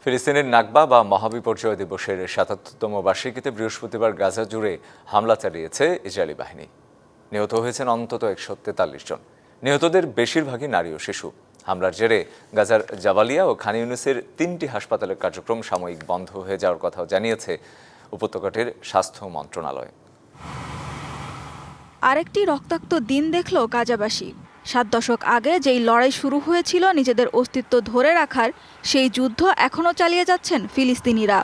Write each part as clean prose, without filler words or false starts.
ফিলিস্তিনের নাকবা বা মহাবিপর্যয় দিবসের ৭৭তম বার্ষিকীতে বৃহস্পতিবার গাজা জুড়ে হামলা চালিয়েছে ইসরায়েলি বাহিনী। নিহত হয়েছেন অন্তত ১৪৩ জন। নিহতদের বেশিরভাগই নারী ও শিশু। হামলার জেরে গাজার জাবালিয়া ও খান ইউনিসের ৩টি হাসপাতালের কার্যক্রম সাময়িক বন্ধ হয়ে যাওয়ার কথাও জানিয়েছে উপত্যকাটির স্বাস্থ্য মন্ত্রণালয়। আরেকটি রক্তাক্ত দিন দেখল গাজাবাসী। ৭ দশক আগে যেই লড়াই শুরু হয়েছিল নিজেদের অস্তিত্ব ধরে রাখার, সেই যুদ্ধ এখনও চালিয়ে যাচ্ছেন ফিলিস্তিনিরা।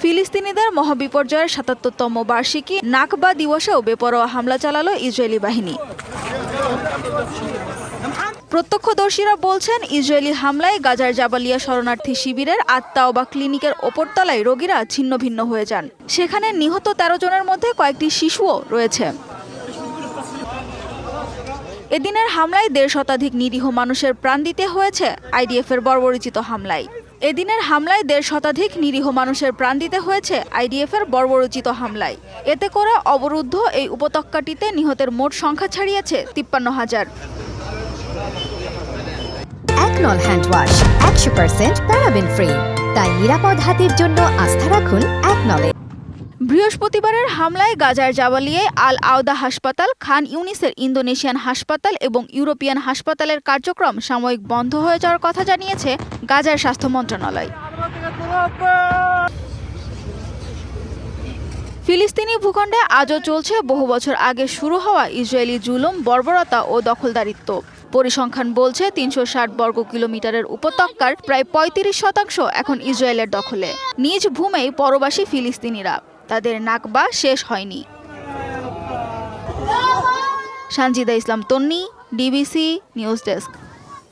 ফিলিস্তিনিদের মহাবিপর্যয়ের ৭৭তম বার্ষিকী নাকবা দিবসেও বেপরোয়া হামলা চালালো ইসরায়েলি বাহিনী। প্রত্যক্ষদর্শীরা বলছেন, ইসরায়েলি হামলায় গাজার জাবালিয়া শরণার্থী শিবিরের আত-তাওবা ক্লিনিকের ওপরতলায় রোগীরা ছিন্ন ভিন্ন হয়ে যান। সেখানে নিহত ১৩ জনের মধ্যে কয়েকটি শিশুও রয়েছে। এদিনের হামলায় ১৫ শতাধিক নিরীহ মানুষের প্রাণ দিতে হয়েছে আইডিএফের বর্বরোচিত হামলায়। এতে করে অবরুদ্ধ এই উপত্যকাটিতে নিহতের মোট সংখ্যা ছাড়িয়েছে ৫৩,০০০। একনল হ্যান্ড ওয়াশ ১০০% প্যারাবেন ফ্রি, তাই নিরাপদ হাতের জন্য আস্থা রাখুন একনলে। বৃহস্পতিবারের হামলায় গাজার জাবালিয়ায় আল আওদা হাসপাতাল, খান ইউনিসের ইন্দোনেশিয়ান হাসপাতাল এবং ইউরোপিয়ান হাসপাতালের কার্যক্রম সাময়িক বন্ধ হয়ে যাওয়ার কথা জানিয়েছে গাজার স্বাস্থ্য মন্ত্রণালয়। ফিলিস্তিনি ভূখণ্ডে আজও চলছে বহু বছর আগে শুরু হওয়া ইসরায়েলি জুলুম, বর্বরতা ও দখলদারিত্ব। পরিসংখ্যান বলছে ৩৬০ বর্গ কিলোমিটারের উপত্যকার প্রায় ৩৫% এখন ইসরায়েলের দখলে। নিজ ভূমেই পরবাসী ফিলিস্তিনিরা, তাদের নাকবা শেষ হয়নি। সানজিদা ইসলাম তন্নি, ডিবিসি নিউজ ডেস্ক।